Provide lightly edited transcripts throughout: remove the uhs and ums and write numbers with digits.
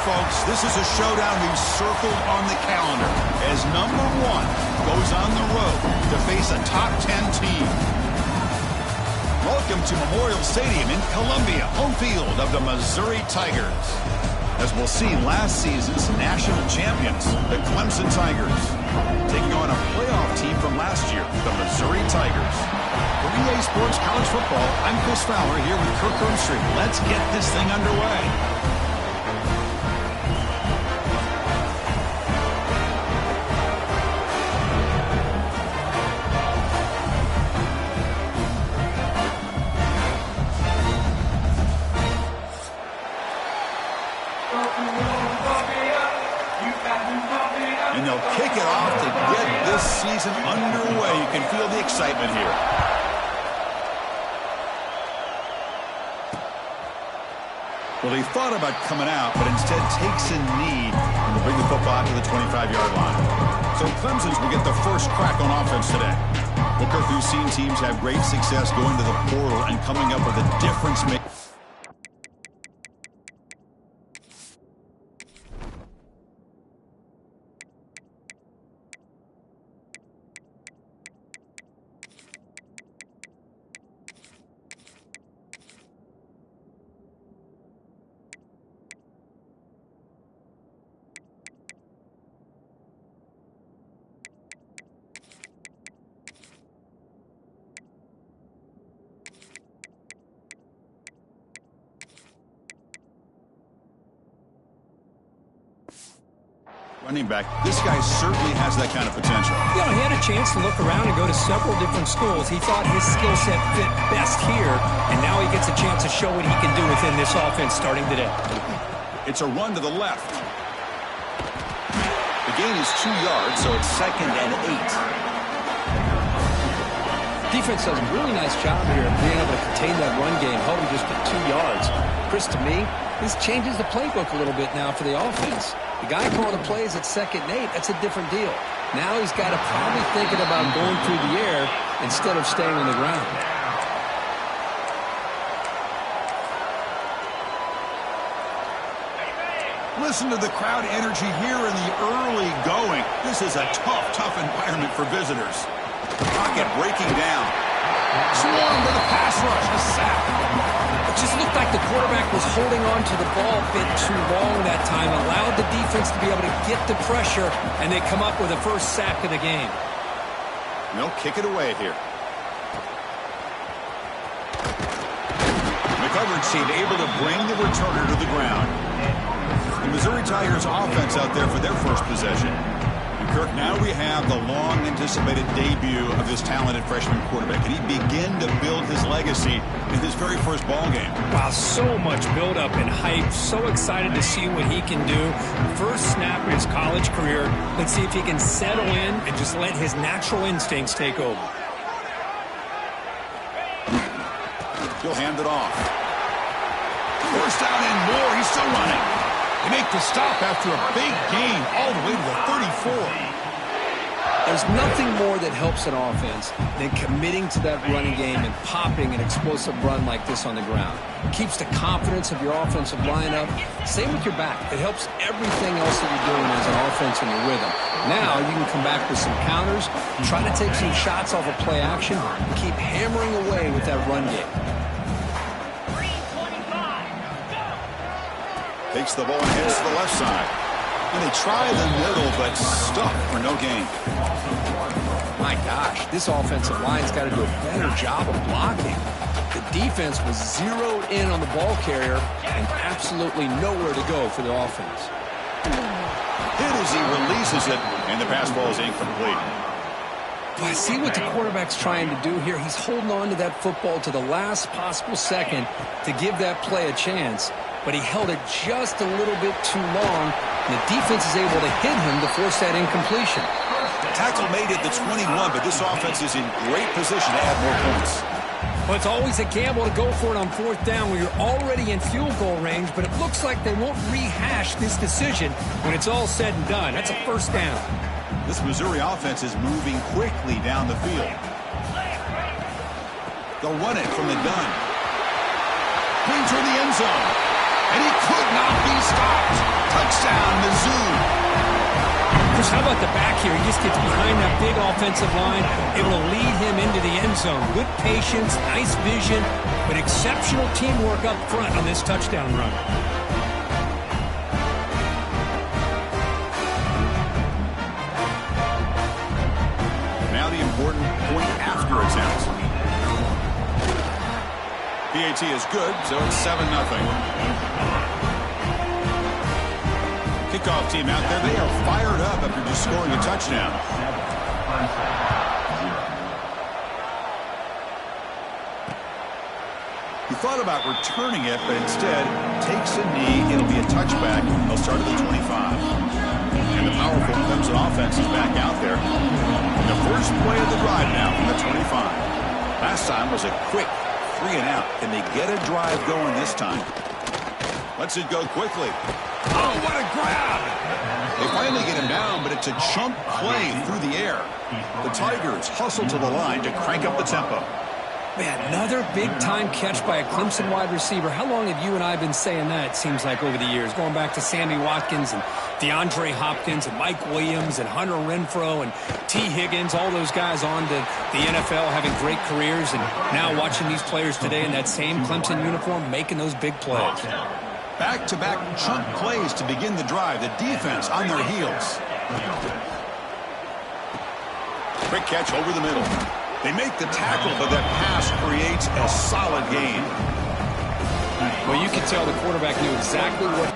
folks, this is a showdown we've circled on the calendar as number 1 goes on the road to face a top 10 team. Welcome to Memorial Stadium in Columbia, home field of the Missouri Tigers. As we'll see, last season's national champions, the Clemson Tigers, taking on a playoff team from last year, the Missouri Tigers. For EA Sports College Football, I'm Chris Fowler here with Kirk Herbstreit. Let's get this thing underway. And they'll kick it off to get this season underway. You can feel the excitement here. Well, he thought about coming out, but instead takes a knee and will bring the football out to the 25-yard line. So Clemson's will get the first crack on offense today. Well, Kirk, we've seen teams have great success going to the portal and coming up with a difference-maker. Running back, this guy certainly has that kind of potential. You know, he had a chance to look around and go to several different schools. He thought his skill set fit best here, and now he gets a chance to show what he can do within this offense starting today. It's a run to the left. The gain is 2 yards, so it's 2nd and 8. Defense does a really nice job here of being able to contain that run game, holding just to 2 yards. Chris, to me, this changes the playbook a little bit now for the offense. The guy calling the plays at 2nd and 8, that's a different deal. Now he's got to probably thinking about going through the air instead of staying on the ground. Listen to the crowd energy here in the early going. This is a tough environment for visitors. Pocket breaking down. Swarm to the pass rush, a sack. It just looked like the quarterback was holding on to the ball a bit too long that time, allowed the defense to be able to get the pressure, and they come up with a first sack of the game. They'll kick it away here. The coverage team able to bring the returner to the ground. The Missouri Tigers offense out there for their first possession. And Kirk, now we have the long-anticipated debut of this talented freshman quarterback. Can he begin to build his legacy in his very first ball game? Wow, so much build-up and hype. So excited to see what he can do. First snap in his college career. Let's see if he can settle in and just let his natural instincts take over. He'll hand it off. First down and more. He's still running. They make the stop after a big gain all the way to the 34. There's nothing more that helps an offense than committing to that running game and popping an explosive run like this on the ground. It keeps the confidence of your offensive lineup. Same with your back. It helps everything else that you're doing as an offense in your rhythm. Now you can come back with some counters, try to take some shots off of play action, and keep hammering away with that run game. Takes the ball and heads to the left side. And they try the middle, but stuck for no gain. My gosh, this offensive line's got to do a better job of blocking. The defense was zeroed in on the ball carrier and absolutely nowhere to go for the offense. Hit as he releases it, and the pass ball is incomplete. I see what the quarterback's trying to do here. He's holding on to that football to the last possible second to give that play a chance. But he held it just a little bit too long, and the defense is able to hit him to force that incompletion. Tackle made at the 21, but this offense is in great position to add more points. Well, it's always a gamble to go for it on 4th down where you're already in field goal range, but it looks like they won't rehash this decision when it's all said and done. That's a first down. This Missouri offense is moving quickly down the field. They'll run it from the gun. Clean toward the end zone. And he could not be stopped. Touchdown, Mizzou. Chris, how about the back here? He just gets behind that big offensive line, able to lead him into the end zone. Good patience, nice vision, but exceptional teamwork up front on this touchdown run. Now the important point after attempt. PAT is good, so it's 7-0. Kickoff team out there, they are fired up after just scoring a touchdown. He thought about returning it, but instead takes a knee. It'll be a touchback. They'll start at the 25. And the powerful Clemson offense is back out there. The first play of the drive now from the 25. Last time was a quick 3 and out. Can they get a drive going this time? Lets it go quickly. Oh, what a grab! They finally get him down, but it's a chunk play through the air. The Tigers hustle to the line to crank up the tempo. Man, another big-time catch by a Clemson wide receiver. How long have you and I been saying that, it seems like, over the years? Going back to Sammy Watkins and DeAndre Hopkins and Mike Williams and Hunter Renfrow and T. Higgins, all those guys on to the NFL having great careers, and now watching these players today in that same Clemson uniform making those big plays. Back-to-back chunk plays to begin the drive. The defense on their heels. Quick catch over the middle. They make the tackle, but that pass creates a solid gain. Well, you can tell the quarterback knew exactly what...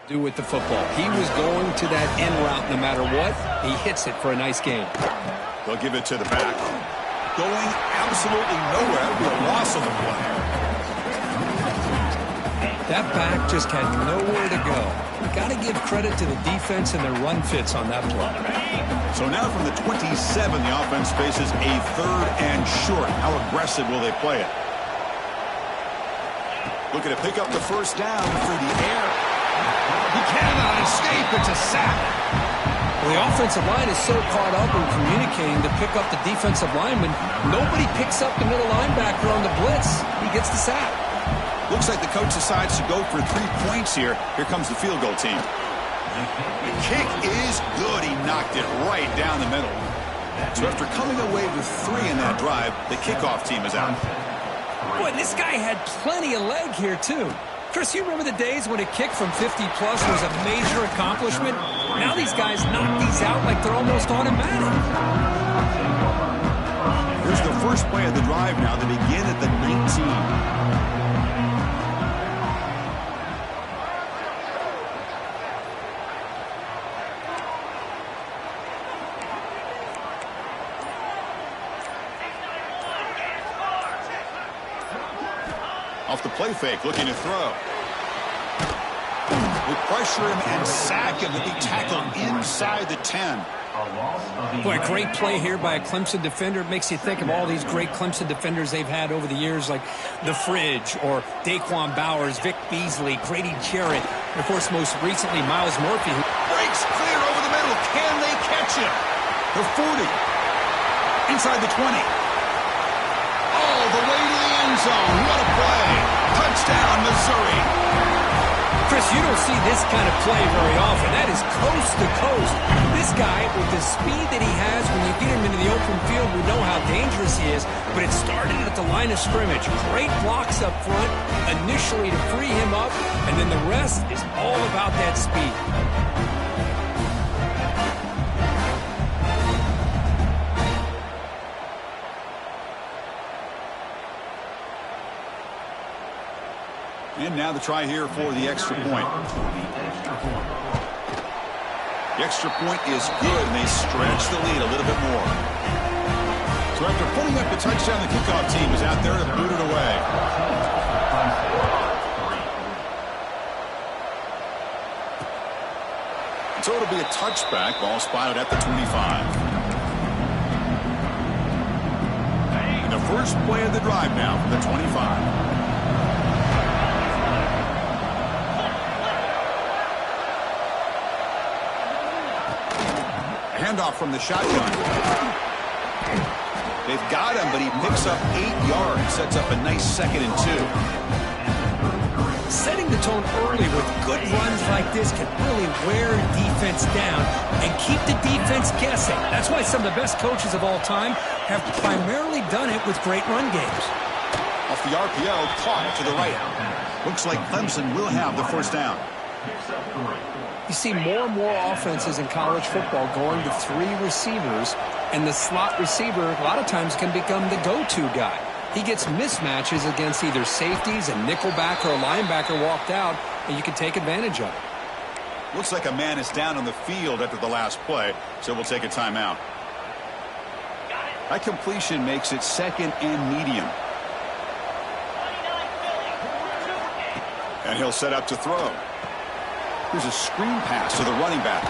do with the football. He was going to that end route no matter what. He hits it for a nice gain. They'll give it to the back. Going absolutely nowhere. That would be a loss on the play. That back just had nowhere to go. Got to give credit to the defense and their run fits on that play. So now from the 27, the offense faces a 3rd and short. How aggressive will they play it? Looking to pick up the first down through the air. He cannot escape. It's a sack. Well, the offensive line is so caught up in communicating to pick up the defensive lineman, nobody picks up the middle linebacker on the blitz. He gets the sack. Looks like the coach decides to go for 3 points here. Here comes the field goal team. The kick is good. He knocked it right down the middle. So after coming away with 3 in that drive, the kickoff team is out. Boy, this guy had plenty of leg here, too. Chris, you remember the days when a kick from 50-plus was a major accomplishment? Now these guys knock these out like they're almost automatic. Here's the first play of the drive now. They begin at the 19. Off the play fake, looking to throw. They pressure him and sack him. He'll be tackled inside the 10. Boy, a great play here by a Clemson defender. It makes you think of all these great Clemson defenders they've had over the years, like The Fridge or Daquan Bowers, Vic Beasley, Grady Jarrett, and, of course, most recently, Miles Murphy. Who breaks clear over the middle. Can they catch him? The 40. Inside the 20. All the way to the end zone. What a play. Touchdown, Missouri. Chris, you don't see this kind of play very often. That is coast to coast. This guy, with the speed that he has, when you get him into the open field, we know how dangerous he is. But it started at the line of scrimmage. Great blocks up front, initially to free him up, and then the rest is all about that speed. And now the try here for the extra point. The extra point is good, and they stretch the lead a little bit more. So after putting up the touchdown, the kickoff team is out there to boot it away. And so it'll be a touchback. Ball spotted at the 25. And the first play of the drive now from the 25. handoff from the shotgun. They've got him, but he picks up 8 yards. Sets up a nice 2nd and 2. Setting the tone early with good runs like this can really wear a defense down and keep the defense guessing. That's why some of the best coaches of all time have primarily done it with great run games. Off the RPO, caught to the right. Looks like Clemson will have the first down. You see more and more offenses in college football going to 3 receivers, and the slot receiver a lot of times can become the go-to guy. He gets mismatches against either safeties, a nickelback, or a linebacker walked out, and you can take advantage of it. Looks like a man is down on the field after the last play, so we'll take a timeout. That completion makes it 2nd and medium. And he'll set up to throw. Here's a screen pass to the running back.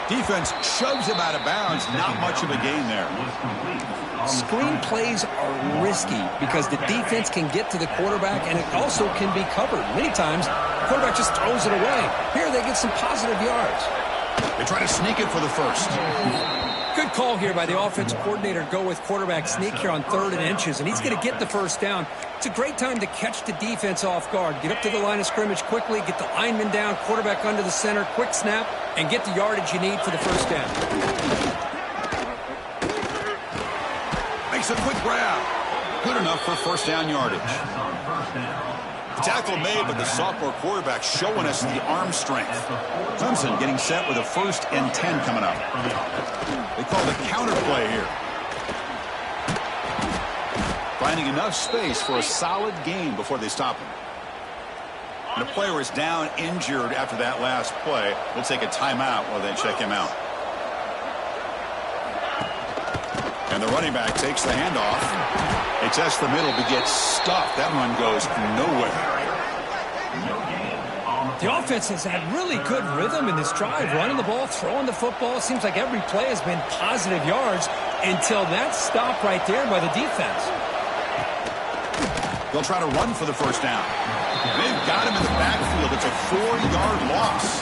Defense shoves him out of bounds. Not much of a gain there. Screen plays are risky because the defense can get to the quarterback, and it also can be covered. Many times, the quarterback just throws it away. Here, they get some positive yards. They try to sneak it for the first. Good call here by the offensive coordinator. Go with quarterback sneak here on 3rd and inches, and he's going to get the first down. It's a great time to catch the defense off guard. Get up to the line of scrimmage quickly, get the lineman down, quarterback under the center, quick snap, and get the yardage you need for the first down. Makes a quick grab. Good enough for first down yardage. The tackle made, but the sophomore quarterback showing us the arm strength. Clemson getting set with a 1st and 10 coming up. They call the counter play here. Finding enough space for a solid gain before they stop him. And the player is down injured after that last play. We'll take a timeout while they check him out. And the running back takes the handoff. They test the middle but gets stuffed. That run goes nowhere. The offense has had really good rhythm in this drive, running the ball, throwing the football. It seems like every play has been positive yards until that stop right there by the defense. They'll try to run for the first down. They've got him in the backfield. It's a 4-yard loss.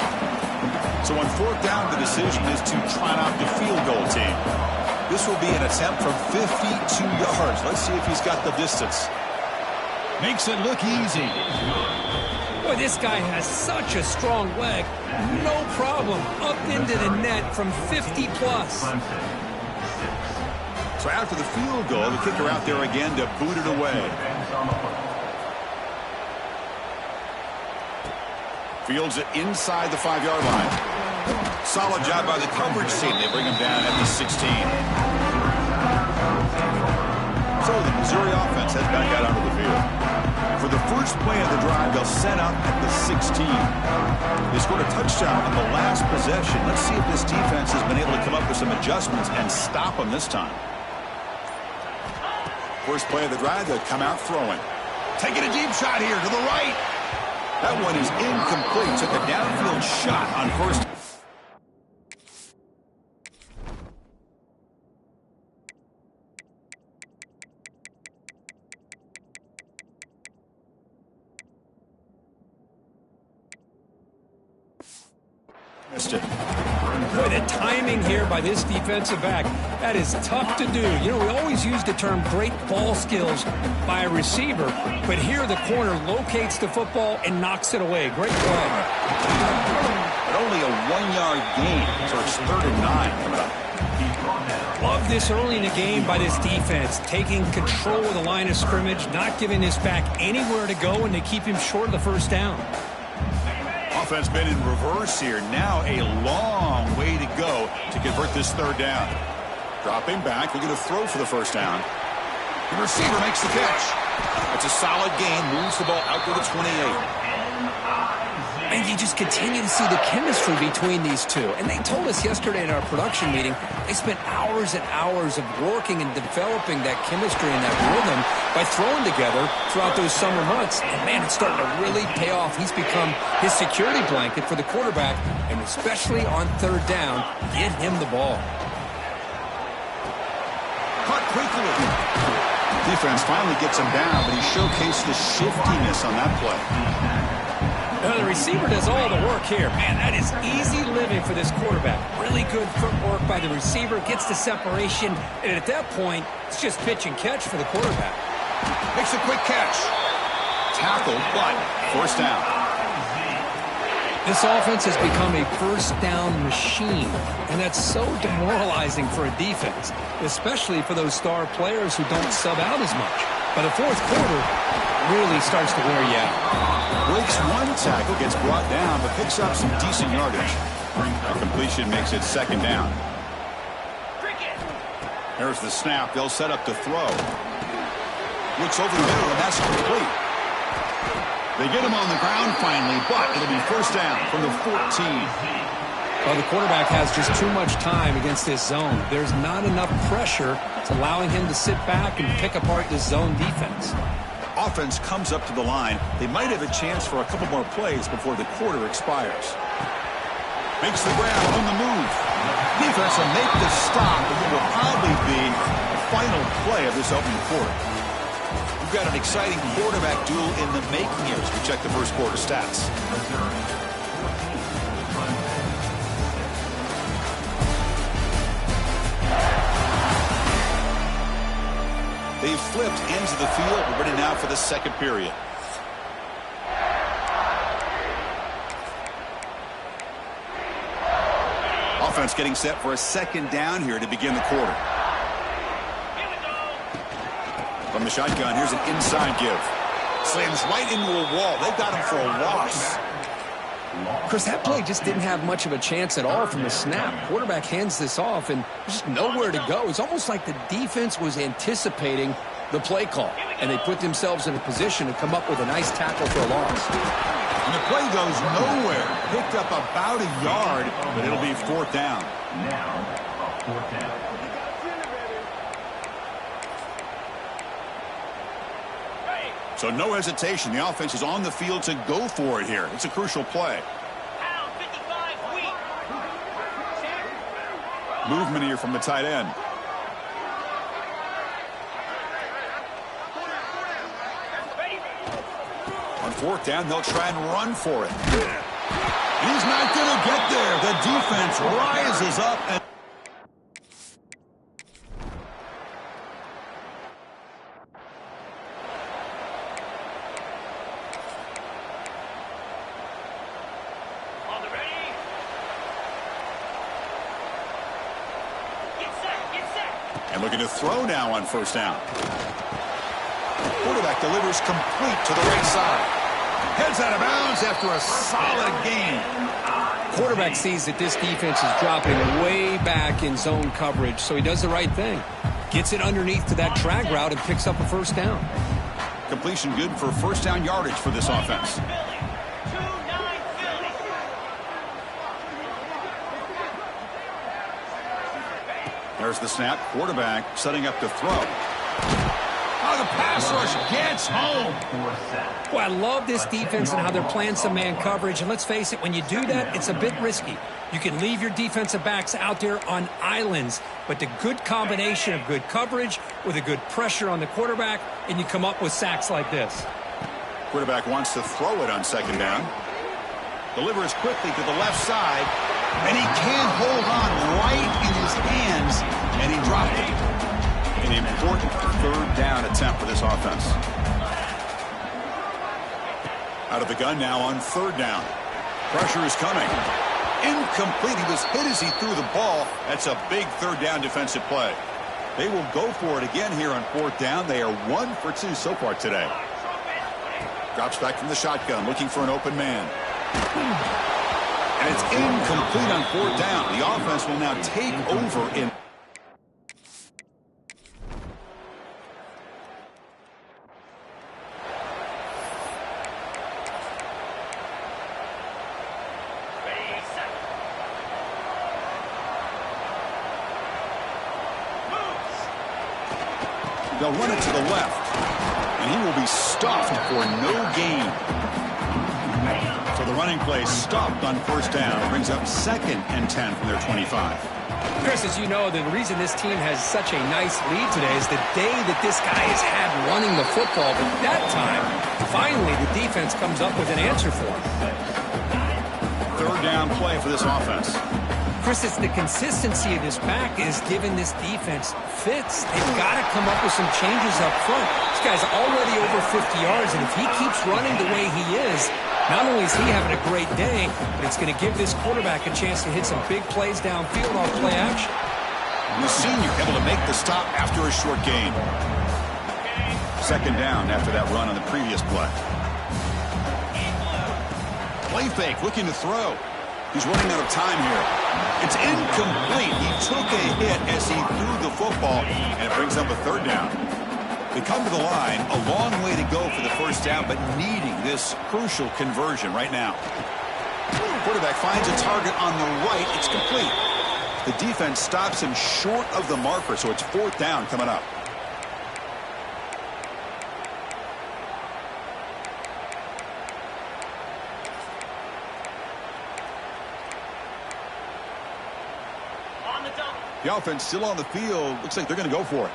So on 4th down, the decision is to trot out the field goal team. This will be an attempt from 52 yards. Let's see if he's got the distance. Makes it look easy. Boy, this guy has such a strong leg. No problem. Up into the net from 50-plus. So after the field goal, the kicker out there again to boot it away. Fields it inside the 5-yard line. Solid job by the coverage team. They bring him down at the 16. So the Missouri offense heads back out onto the field. For the first play of the drive, they'll set up at the 16. They scored a touchdown on the last possession. Let's see if this defense has been able to come up with some adjustments and stop them this time. First play of the drive, they'll come out throwing. Taking a deep shot here to the right. That one is incomplete. Took a downfield shot on first. Missed it. Boy, the timing here by this defensive back, that is tough to do. You know, we always use the term great ball skills by a receiver, but here the corner locates the football and knocks it away. Great play. But only a 1-yard gain, so it's 3rd and 9 coming up. Love this early in the game by this defense, taking control of the line of scrimmage, not giving this back anywhere to go, and they keep him short of the first down. Offense been in reverse here. Now a long way to go to convert this 3rd down. Dropping back, looking to throw for the first down. The receiver makes the catch. It's a solid gain, moves the ball out to the 28. And you just continue to see the chemistry between these two. And they told us yesterday in our production meeting, they spent hours and hours of working and developing that chemistry and that rhythm by throwing together throughout those summer months. And, man, it's starting to really pay off. He's become his security blanket for the quarterback, and especially on 3rd down, get him the ball. Caught quickly. Defense finally gets him down, but he showcased the shiftiness on that play. The receiver does all the work here. Man, that is easy living for this quarterback. Really good footwork by the receiver, gets the separation, and at that point, it's just pitch and catch for the quarterback. Makes a quick catch. Tackled, but first down. This offense has become a first down machine, and that's so demoralizing for a defense, especially for those star players who don't sub out as much. By the fourth quarter, it really starts to wear you out. Breaks one tackle, gets brought down, but picks up some decent yardage. A completion makes it second down. There's the snap. They'll set up to throw. Looks over the middle, and that's complete. They get him on the ground finally, but it'll be first down from the 14. Well, the quarterback has just too much time against this zone. There's not enough pressure. It's allowing him to sit back and pick apart this zone defense. Offense comes up to the line. They might have a chance for a couple more plays before the quarter expires. Makes the grab on the move. Defense will make the stop, and it will probably be the final play of this opening quarter. We've got an exciting quarterback duel in the making here as we check the first quarter stats. They've flipped into the field. We're ready now for the second period. Offense getting set for a second down here to begin the quarter. From the shotgun, here's an inside give. Slams right into a wall. They've got him for a loss. Chris, that play just didn't have much of a chance at all from the snap. Quarterback hands this off, and there's just nowhere to go. It's almost like the defense was anticipating the play call, and they put themselves in a position to come up with a nice tackle for a loss. And the play goes nowhere. Picked up about a yard, but it'll be fourth down. Now, fourth down. So no hesitation. The offense is on the field to go for it here. It's a crucial play. Movement here from the tight end. On fourth down, they'll try and run for it. He's not going to get there. The defense rises up and looking to throw now on first down. Quarterback delivers complete to the right side. Heads out of bounds after a solid gain. Quarterback sees that this defense is dropping way back in zone coverage, so he does the right thing. Gets it underneath to that drag route and picks up a first down. Completion good for first down yardage for this offense. There's the snap. Quarterback setting up to throw. Oh, the pass rush gets home. Well, I love this defense and how they're playing some man coverage. And let's face it, when you do that, it's a bit risky. You can leave your defensive backs out there on islands, but the good combination of good coverage with a good pressure on the quarterback, and you come up with sacks like this. Quarterback wants to throw it on second down. Delivers quickly to the left side, and he can't hold on right in his hands, and he dropped it. An important third down attempt for this offense. Out of the gun now on third down. Pressure is coming. Incomplete. He was hit as he threw the ball. That's a big third down defensive play. They will go for it again here on fourth down. They are 1 for 2 so far today. Drops back from the shotgun, looking for an open man. And it's incomplete on fourth down. The offense will now take over in. They'll run it to the left, and he will be stuffed for no gain. So the running play stopped on first down. Brings up 2nd and 10 from their 25. Chris, as you know, the reason this team has such a nice lead today is the day that this guy has had running the football. But that time, finally, the defense comes up with an answer for him. Third down play for this offense. Chris, it's the consistency of this back is giving this defense fits. They've got to come up with some changes up front. This guy's already over 50 yards, and if he keeps running the way he is, not only is he having a great day, but it's going to give this quarterback a chance to hit some big plays downfield off play action. The senior able to make the stop after a short gain. Second down after that run on the previous play. Play fake, looking to throw. He's running out of time here. It's incomplete. He took a hit as he threw the football, and it brings up a third down. They come to the line, a long way to go for the first down, but needing this crucial conversion right now. Quarterback finds a target on the right. It's complete. The defense stops him short of the marker, so it's fourth down coming up. The offense still on the field. Looks like they're going to go for it.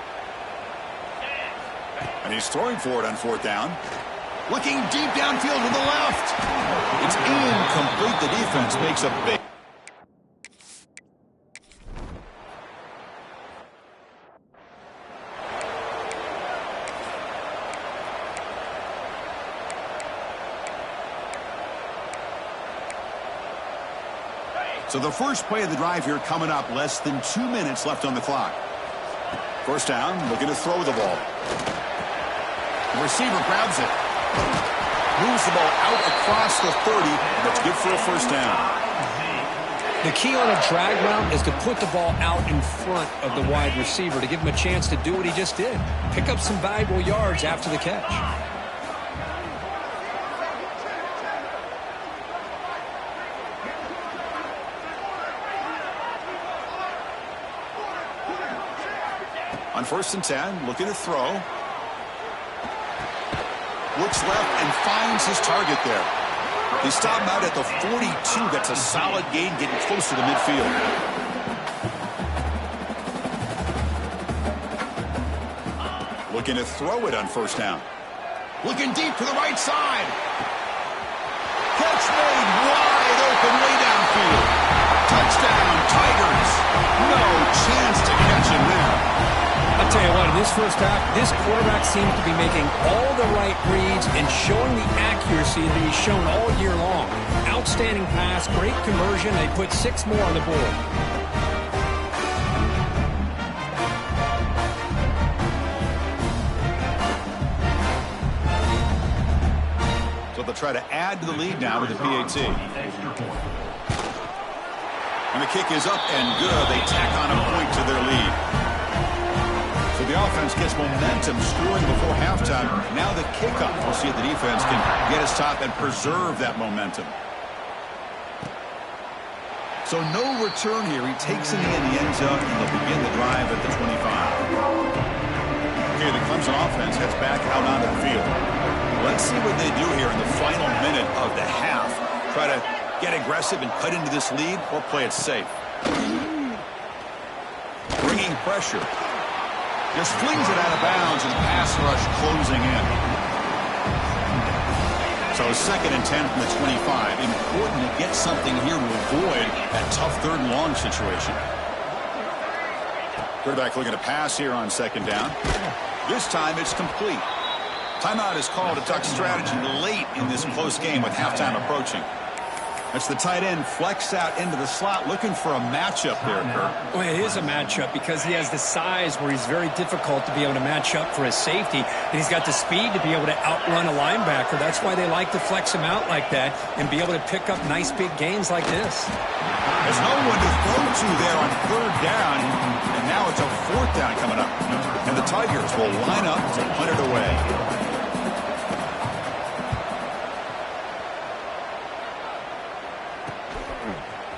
And he's throwing for it on fourth down. Looking deep downfield to the left. It's incomplete. The defense makes a big. So the first play of the drive here coming up, less than 2 minutes left on the clock. First down, looking to throw the ball. The receiver grabs it. Moves the ball out across the 30. That's good for a first down. The key on a drag route is to put the ball out in front of the wide receiver to give him a chance to do what he just did. Pick up some valuable yards after the catch. On 1st and 10, looking to throw. Looks left and finds his target there. They stop him out at the 42. That's a solid gain, getting close to the midfield. Looking to throw it on first down. Looking deep to the right side. Catch made wide open way downfield. Touchdown, Tigers. No chance to catch him there. I'll tell you what, in this first half, this quarterback seems to be making all the right reads and showing the accuracy that he's shown all year long. Outstanding pass, great conversion. They put 6 more on the board. So they'll try to add to the lead now with the PAT. And the kick is up and good. They tack on a point to their lead. So the offense gets momentum, scoring before halftime. Now the kickoff. We'll see if the defense can get a stop and preserve that momentum. So no return here. He takes it in the end zone, and they'll begin the drive at the 25. Okay, the Clemson offense heads back out onto the field. Let's see what they do here in the final minute of the half. Try to get aggressive and cut into this lead, or play it safe. Bringing pressure. Just flings it out of bounds, and the pass rush closing in. So 2nd and 10 from the 25. Important to get something here to avoid that tough 3rd and long situation. Quarterback looking to pass here on 2nd down. This time it's complete. Timeout is called. A duck strategy late in this close game with halftime approaching. That's the tight end flexed out into the slot, looking for a matchup there, Kirk. Well, it is a matchup because he has the size where he's very difficult to be able to match up for his safety, and he's got the speed to be able to outrun a linebacker. That's why they like to flex him out like that and be able to pick up nice big gains like this. There's no one to throw to there on 3rd down, and now it's a 4th down coming up. And the Tigers will line up to punt it away.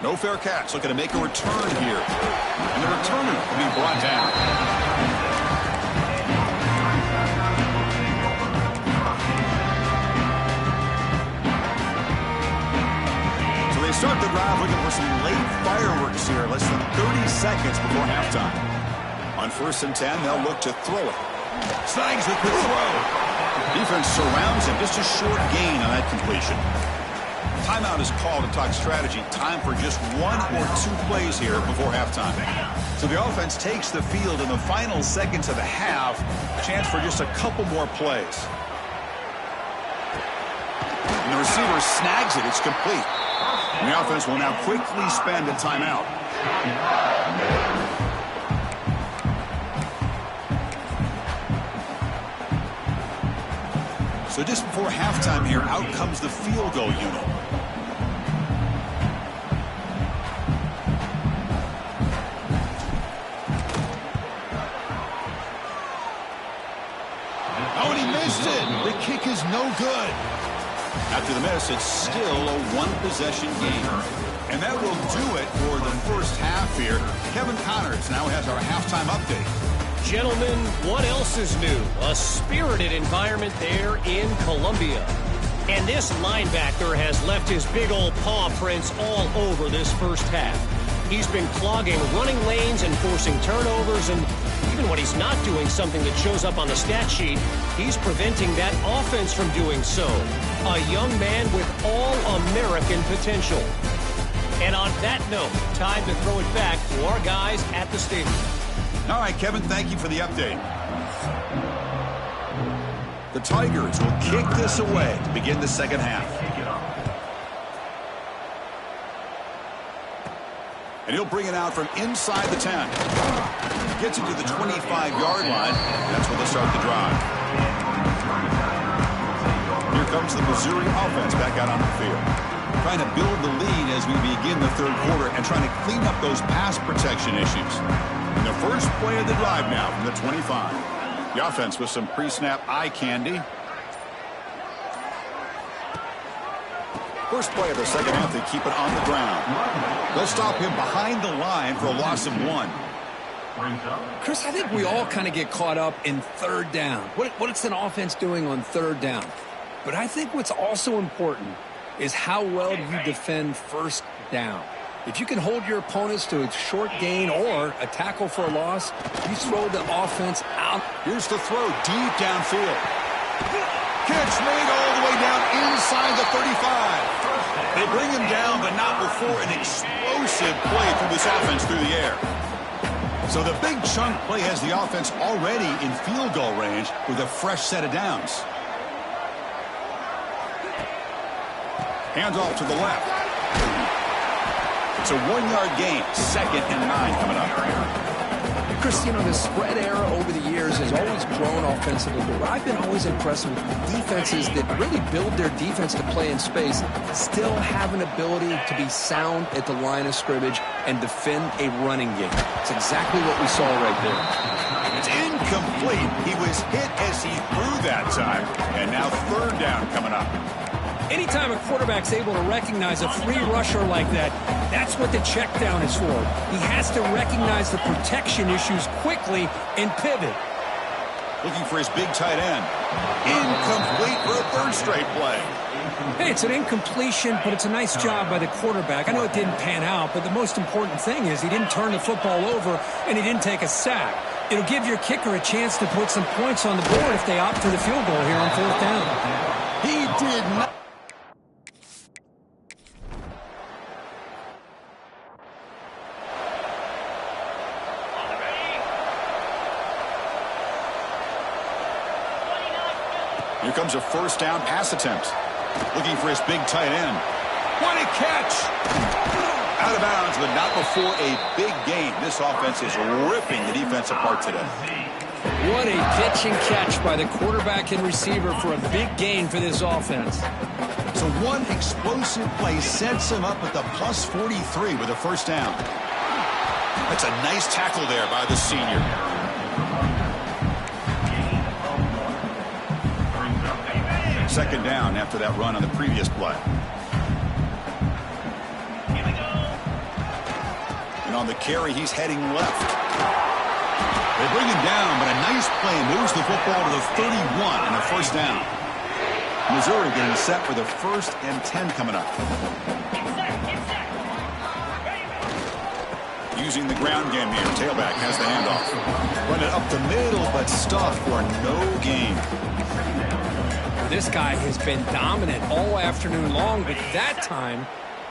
No fair catch, looking to make a return here. And the returner will be brought down. So they start the drive looking for some late fireworks here, less than 30 seconds before halftime. On 1st and 10, they'll look to throw it. Snags with the throw. Defense surrounds him. Just a short gain on that completion. Timeout is called to talk strategy. Time for just 1 or 2 plays here before halftime. So the offense takes the field in the final seconds of the half. Chance for just a couple more plays. And the receiver snags it. It's complete. And the offense will now quickly spend a timeout. So just before halftime here, out comes the field goal unit. Oh, and he missed it. The kick is no good. After the miss, it's still a 1-possession game. And that will do it for the first half here. Kevin Connors now has our halftime update. Gentlemen, what else is new? A spirited environment there in Columbia. And this linebacker has left his big old paw prints all over this first half. He's been clogging running lanes and forcing turnovers, and even when he's not doing something that shows up on the stat sheet, he's preventing that offense from doing so. A young man with all-American potential. And on that note, time to throw it back to our guys at the stadium. All right, Kevin, thank you for the update. The Tigers will kick this away to begin the second half. And he'll bring it out from inside the 10. Gets it to the 25-yard line. That's where they'll start the drive. Here comes the Missouri offense back out on the field. Trying to build the lead as we begin the third quarter and trying to clean up those pass protection issues. And the first play of the drive now from the 25. The offense with some pre-snap eye candy. First play of the second half, they keep it on the ground. They'll stop him behind the line for a loss of 1. Chris, I think we all kind of get caught up in third down. What's an offense doing on third down? But I think what's also important is how well do you defend first down. If you can hold your opponents to a short gain or a tackle for a loss, you throw the offense out. Here's the throw deep downfield. Catch made all the way down inside the 35. They bring him down, but not before an explosive play through this offense through the air. So the big chunk play has the offense already in field goal range with a fresh set of downs. Hands off to the left. It's a 1-yard gain. 2nd and 9 coming up. Chris, you know, the spread era over the years has always grown offensively, but I've been always impressed with defenses that really build their defense to play in space, still have an ability to be sound at the line of scrimmage and defend a running game. It's exactly what we saw right there. It's incomplete. He was hit as he threw that time, and now third down coming up. Anytime a quarterback's able to recognize a free rusher like that, that's what the check down is for. He has to recognize the protection issues quickly and pivot. Looking for his big tight end. Incomplete for a third straight play. Hey, it's an incompletion, but it's a nice job by the quarterback. I know it didn't pan out, but the most important thing is he didn't turn the football over and he didn't take a sack. It'll give your kicker a chance to put some points on the board if they opt for the field goal here on fourth down. He did not. Here comes a first down pass attempt. Looking for his big tight end. What a catch! Out of bounds, but not before a big gain. This offense is ripping the defense apart today. What a pitch and catch by the quarterback and receiver for a big gain for this offense. So one explosive play sets him up at the plus 43 with a first down. That's a nice tackle there by the senior. Second down after that run on the previous play. And on the carry, he's heading left. They bring him down, but a nice play moves the football to the 31 and a first down. Missouri getting set for the 1st and 10 coming up. using the ground game here. Tailback has the handoff. Run it up the middle, but stuffed for no gain. This guy has been dominant all afternoon long, but that time,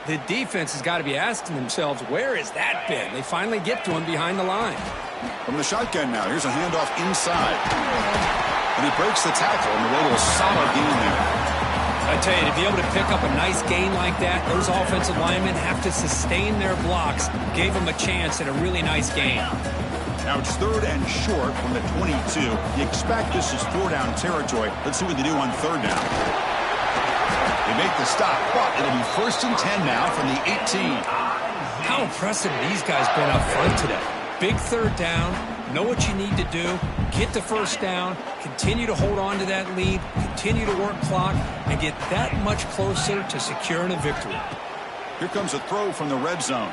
the defense has got to be asking themselves, where has that been? They finally get to him behind the line. From the shotgun now, here's a handoff inside. And he breaks the tackle on the way to a solid gain there. I tell you, to be able to pick up a nice gain like that, those offensive linemen have to sustain their blocks. Gave them a chance at a really nice gain. Now it's 3rd and short from the 22. You expect this is 4-down territory. Let's see what they do on 3rd down. They make the stop, but it'll be 1st and 10 now from the 18. How impressive these guys been up front today. Big 3rd down, know what you need to do, get the 1st down, continue to hold on to that lead, continue to work clock, and get that much closer to securing a victory. Here comes a throw from the red zone.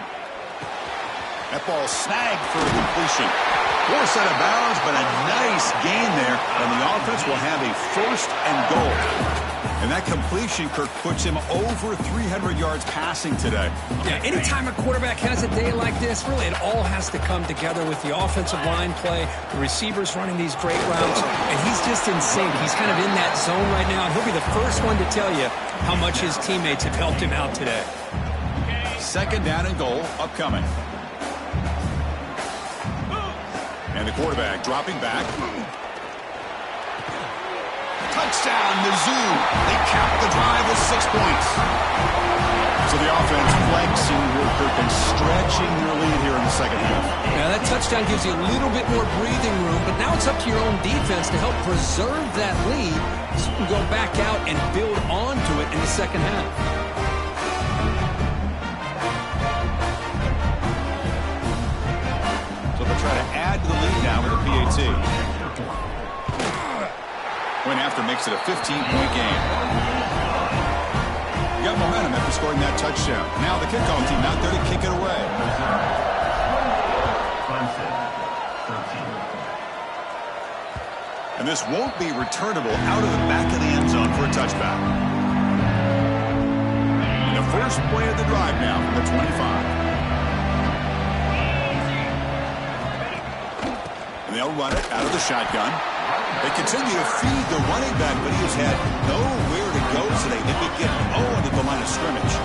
That ball snagged for a completion. Forced out of bounds, but a nice gain there, and the offense will have a 1st and goal. And that completion, Kirk, puts him over 300 yards passing today. Yeah, anytime a quarterback has a day like this, really it all has to come together with the offensive line play, the receivers running these great routes, and he's just in sync. He's kind of in that zone right now, and he'll be the first one to tell you how much his teammates have helped him out today. 2nd down and goal upcoming. And the quarterback dropping back. Touchdown, Mizzou. They cap the drive with 6 points. So the offense flexing here, Kirk, and stretching their lead here in the second half. Yeah, that touchdown gives you a little bit more breathing room, but now it's up to your own defense to help preserve that lead so you can go back out and build onto it in the second half. So they'll try to add to the lead now with a PAT. Point after makes it a 15-point game. You got momentum after scoring that touchdown. Now the kickoff team out there to kick it away. And this won't be returnable out of the back of the end zone for a touchback. And the first play of the drive now from the 25. And they'll run it out of the shotgun. They continue to feed the running back, but he has had nowhere to go today. They could get Owen at the line of scrimmage.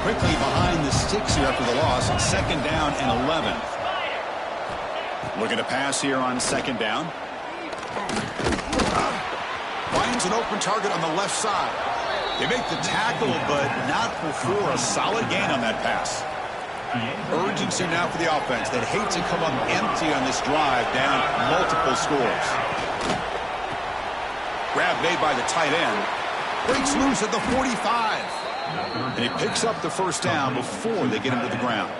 Quickly behind the sticks here after the loss. 2nd down and 11. Looking to pass here on 2nd down. Finds an open target on the left side. They make the tackle, but not before a solid gain on that pass. Urgency now for the offense. They'd hate to come up empty on this drive, down multiple scores. Grab made by the tight end. Breaks loose at the 45. And he picks up the 1st down before they get him to the ground.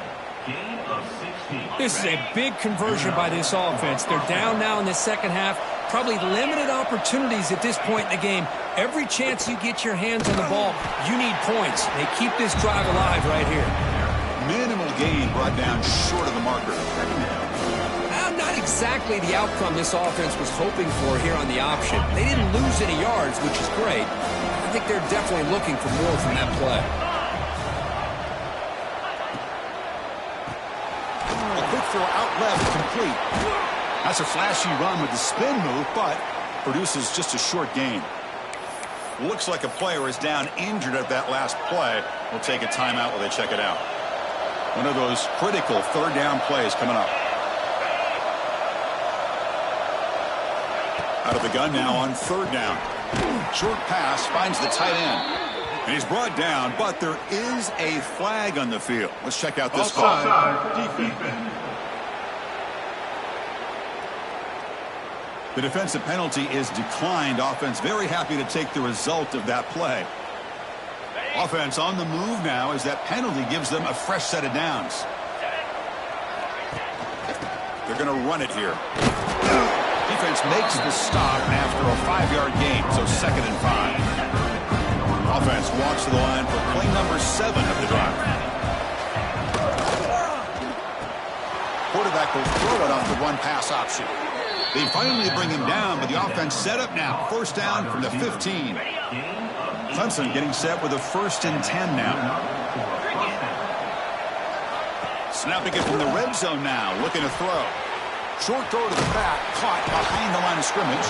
This is a big conversion by this offense. They're down now in the second half. Probably limited opportunities at this point in the game. Every chance you get your hands on the ball, you need points. They keep this drive alive right here. Minimal gain brought down short of the marker. Not exactly the outcome this offense was hoping for here on the option. They didn't lose any yards, which is great. I think they're definitely looking for more from that play. A quick throw out left, complete. That's a flashy run with the spin move, but produces just a short gain. Looks like a player is down injured at that last play. We'll take a timeout while they check it out. One of those critical 3rd down plays coming up. Out of the gun now on 3rd down. Short pass finds the tight end. And he's brought down, but there is a flag on the field. Let's check out this call. The defensive penalty is declined. Offense very happy to take the result of that play. Offense on the move now as that penalty gives them a fresh set of downs. They're going to run it here. Defense makes the stop after a 5-yard gain, so 2nd and 5. Offense walks to the line for play number 7 of the drive. Quarterback will throw it off the run-pass option. They finally bring him down, but the offense set up now. 1st down from the 15. Clemson getting set with a 1st and 10 now. Snapping it from the red zone now, looking to throw. Short throw to the back, caught behind the line of scrimmage.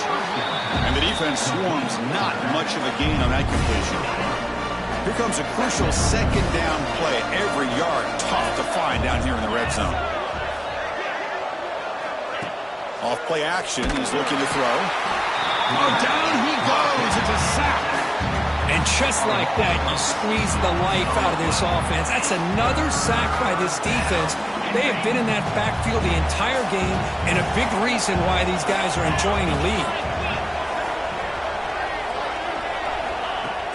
And the defense swarms, not much of a gain on that completion. Here comes a crucial second down play. Every yard tough to find down here in the red zone. Off play action, he's looking to throw. Oh, down he goes. It's a sack. And just like that, you squeeze the life out of this offense. That's another sack by this defense. They have been in that backfield the entire game, and a big reason why these guys are enjoying the lead.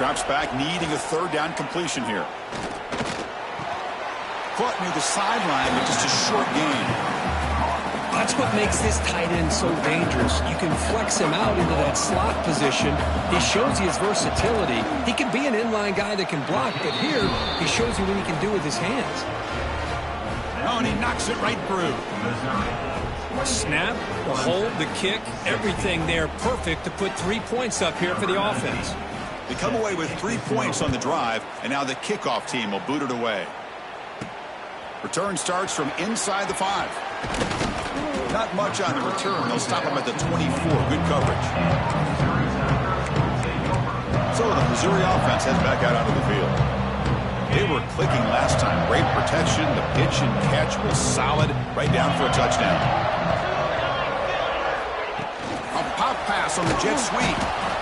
Drops back, needing a third down completion here. Caught near the sideline with just a short gain. That's what makes this tight end so dangerous. You can flex him out into that slot position. He shows you his versatility. He can be an inline guy that can block, but here he shows you what he can do with his hands. Oh, and he knocks it right through. Snap, the hold, the kick, everything there perfect to put 3 points up here for the offense. They come away with 3 points on the drive, and now the kickoff team will boot it away. Return starts from inside the 5. Not much on the return. They'll stop him at the 24. Good coverage. So the Missouri offense heads back out onto the field. They were clicking last time. Great protection. The pitch and catch was solid. Right down for a touchdown. A pop pass on the jet sweep.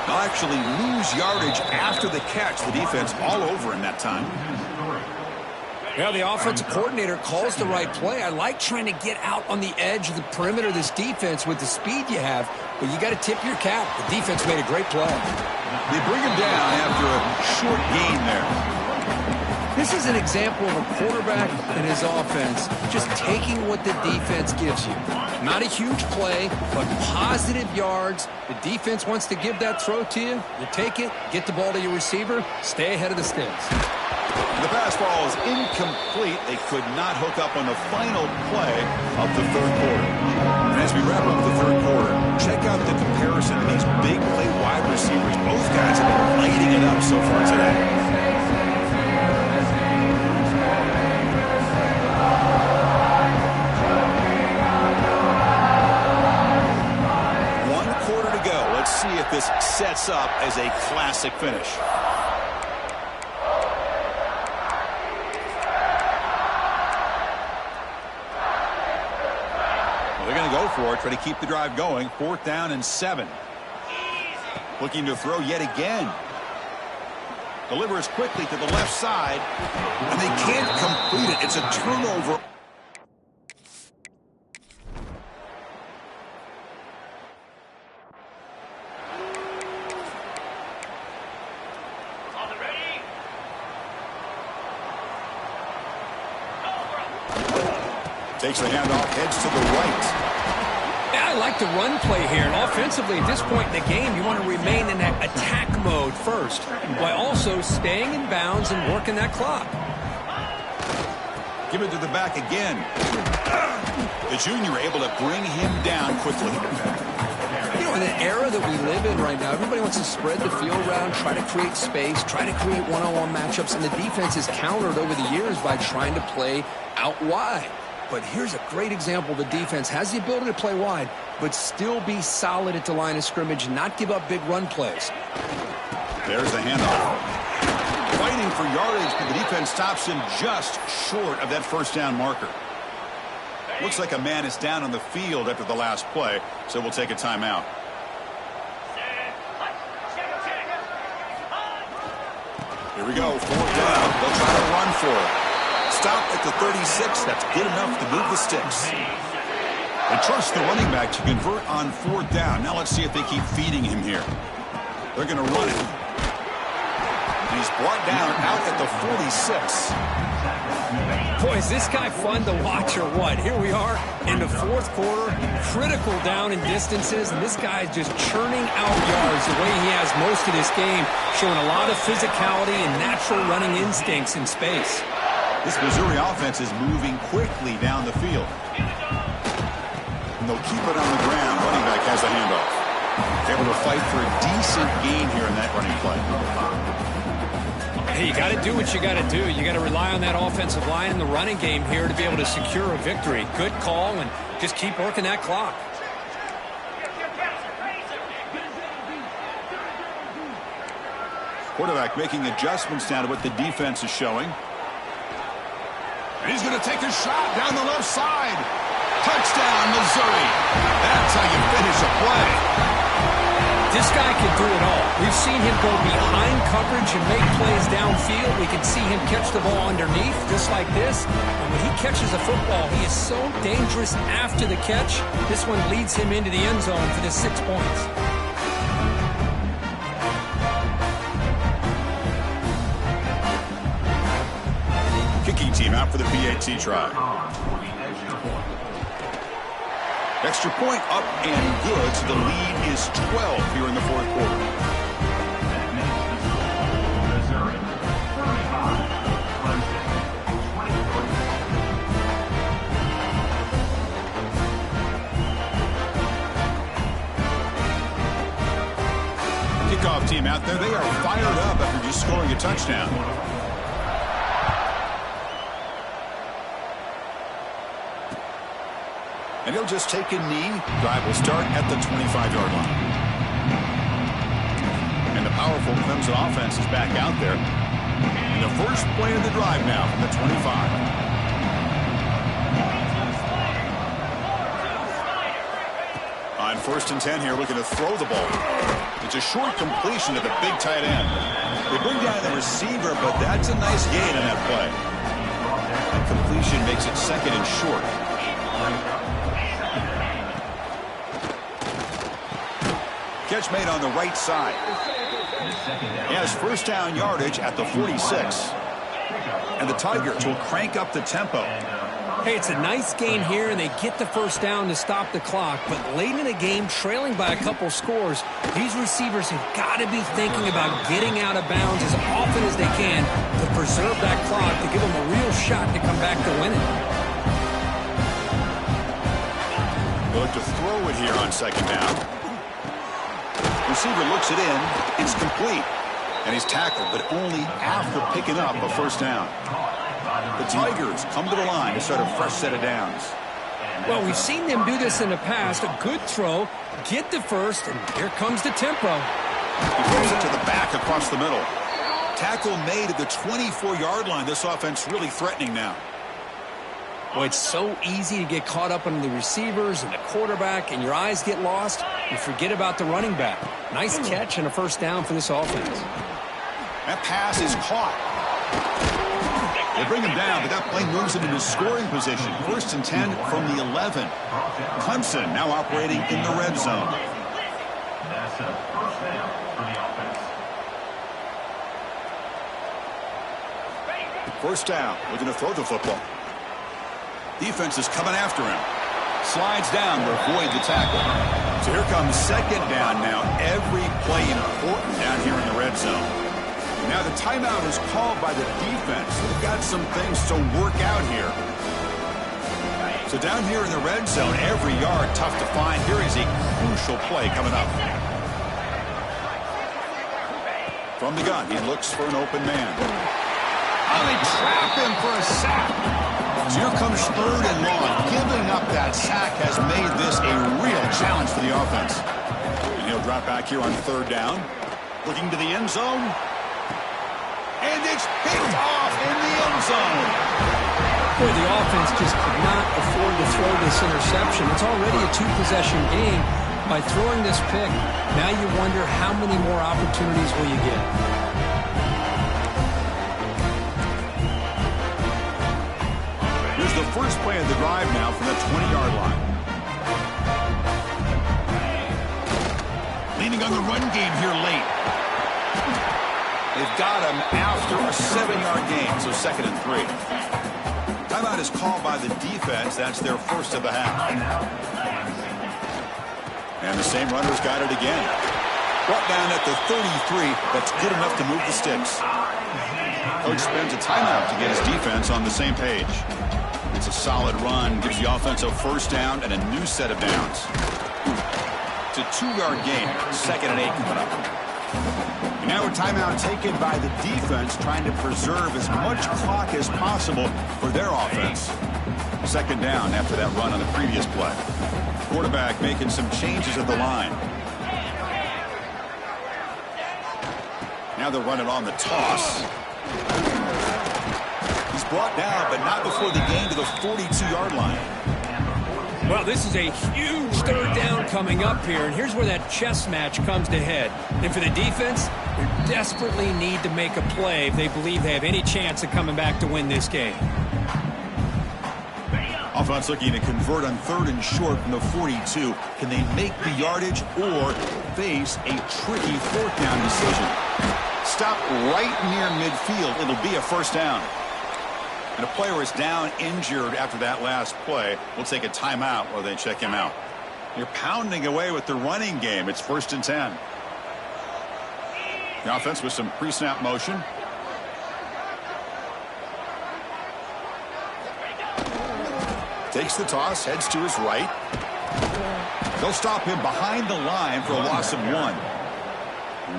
They'll actually lose yardage after the catch. The defense all over in that time. Well, the offensive coordinator calls the right play. I like trying to get out on the edge of the perimeter of this defense with the speed you have, but you got to tip your cap. The defense made a great play. They bring him down after a short gain there. This is an example of a quarterback and his offense just taking what the defense gives you. Not a huge play, but positive yards. The defense wants to give that throw to you. You take it, get the ball to your receiver, stay ahead of the sticks. The pass ball is incomplete. They could not hook up on the final play of the third quarter. And as we wrap up the third quarter, check out the comparison of these big play wide receivers. Both guys have been lighting it up so far today. See if this sets up as a classic finish. Well, they're going to go for it, try to keep the drive going. 4th down and 7. Looking to throw yet again. Delivers quickly to the left side, and they can't complete it. It's a turnover. Takes the handoff, heads to the right. Yeah, I like the run play here. And offensively, at this point in the game, you want to remain in that attack mode first, while also staying in bounds and working that clock. Give it to the back again. The junior able to bring him down quickly. You know, in the era that we live in right now, everybody wants to spread the field around, try to create space, try to create one-on-one matchups, and the defense is countered over the years by trying to play out wide. But here's a great example. The defense has the ability to play wide, but still be solid at the line of scrimmage and not give up big run plays. There's the handoff. Fighting for yardage, but the defense stops him just short of that first down marker. Looks like a man is down on the field after the last play, so we'll take a timeout. Here we go, 4th down. They'll try to run for it. Stop at the 36. That's good enough to move the sticks. They trust the running back to convert on 4th down. Now let's see if they keep feeding him here. They're going to run it. And he's brought down out at the 46. Boy, is this guy fun to watch or what? Here we are in the 4th quarter, critical down in distances, and this guy is just churning out yards the way he has most of this game, showing a lot of physicality and natural running instincts in space. This Missouri offense is moving quickly down the field. And they'll keep it on the ground. Running back has the handoff. Able to fight for a decent gain here in that running play. Hey, you got to do what you got to do. You got to rely on that offensive line in the running game here to be able to secure a victory. Good call, and just keep working that clock. Quarterback making adjustments down to what the defense is showing. And he's going to take a shot down the left side. Touchdown, Missouri. That's how you finish a play. This guy can do it all. We've seen him go behind coverage and make plays downfield. We can see him catch the ball underneath, just like this. And when he catches a football, he is so dangerous after the catch. This one leads him into the end zone for the 6 points. Kicking team out for the PAT try. Extra point up and good, so the lead is 12 here in the fourth quarter. That makes the score Missouri 35, Clemson 23. Kickoff team out there, they are fired up after just scoring a touchdown. And he'll just take a knee. Drive will start at the 25-yard line. And the powerful Clemson offense is back out there. And the first play of the drive now from the 25. On 1st and 10 here, looking to throw the ball. It's a short completion to the big tight end. They bring down the receiver, but that's a nice gain on that play. That completion makes it 2nd and short. Catch made on the right side. He has first down yardage at the 46. And the Tigers will crank up the tempo. Hey, it's a nice gain here, and they get the first down to stop the clock. But late in the game, trailing by a couple scores, these receivers have got to be thinking about getting out of bounds as often as they can to preserve that clock, to give them a real shot to come back to win it. They'll look to throw it here on 2nd down. Receiver looks it in. It's complete. And he's tackled, but only after picking up a first down. The Tigers come to the line to start a fresh set of downs. Well, we've seen them do this in the past. A good throw, get the first, and here comes the tempo. He throws it to the back across the middle. Tackle made at the 24-yard line. This offense really threatening now. Well, it's so easy to get caught up on the receivers and the quarterback, and your eyes get lost. You forget about the running back. Nice catch and a first down for this offense. That pass is caught. They bring him down, but that play moves him into scoring position. 1st and 10 from the 11. Clemson now operating in the red zone. That's a first down for the offense. First down, looking to throw the football. Defense is coming after him. Slides down to avoid the tackle. So here comes 2nd down now. Every play important down here in the red zone. Now the timeout is called by the defense. They've got some things to work out here. So down here in the red zone, every yard tough to find. Here is a crucial play coming up. From the gun, he looks for an open man. Oh, they trap him for a sack. So here comes 3rd and long. Giving up that sack has made this a real challenge for the offense. And he'll drop back here on 3rd down. Looking to the end zone. And it's picked off in the end zone. Boy, the offense just could not afford to throw this interception. It's already a 2-possession game. By throwing this pick, now you wonder how many more opportunities will you get. Here's the first play of the drive now from the 20-yard line. Leaning on the run game here late. They've got him after a 7-yard gain, so 2nd and 3. Timeout is called by the defense. That's their first of the half. And the same runners got it again. Brought down at the 33. That's good enough to move the sticks. Coach spends a timeout to get his defense on the same page. It's a solid run. Gives the offense a first down and a new set of downs. It's a 2-yard gain. 2nd and 8 coming up. And now a timeout taken by the defense, trying to preserve as much clock as possible for their offense. Second down after that run on the previous play. Quarterback making some changes at the line. Now they'll run it on the toss. He's brought down, but not before the gain to the 42-yard line. Well, this is a huge third down coming up here, and here's where that chess match comes to head. And for the defense, they desperately need to make a play if they believe they have any chance of coming back to win this game. Offense looking to convert on 3rd and short from the 42. Can they make the yardage or face a tricky 4th down decision? Stop right near midfield. It'll be a first down. And a player is down injured after that last play. We'll take a timeout while they check him out. You're pounding away with the running game. It's 1st and 10. The offense with some pre-snap motion. Takes the toss, heads to his right. They'll stop him behind the line for a loss of 1.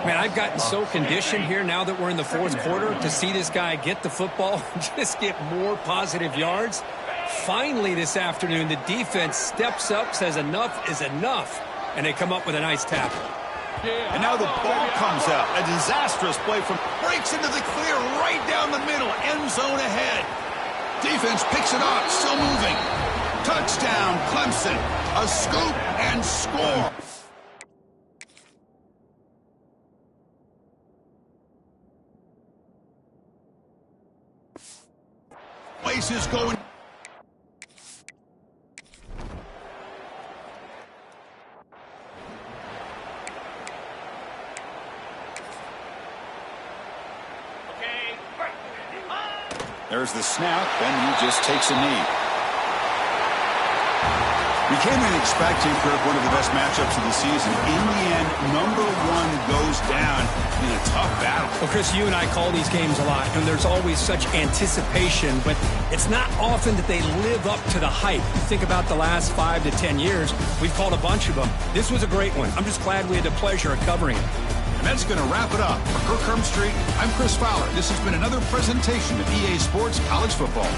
Man, I've gotten so conditioned here now that we're in the 4th quarter to see this guy get the football and just get more positive yards. Finally this afternoon, the defense steps up, says enough is enough, and they come up with a nice tackle. And now the ball comes out. A disastrous play from breaks into the clear right down the middle. End zone ahead. Defense picks it up, still moving. Touchdown, Clemson. A scoop and score. Places going. There's the snap, and he just takes a knee. We came in expecting, Kirk, one of the best matchups of the season. In the end, number 1 goes down in a tough battle. Well, Chris, you and I call these games a lot, and there's always such anticipation, but it's not often that they live up to the hype. You think about the last 5 to 10 years, we've called a bunch of them. This was a great one. I'm just glad we had the pleasure of covering it. And that's going to wrap it up. For Kirk Street, I'm Chris Fowler. This has been another presentation of EA Sports College Football.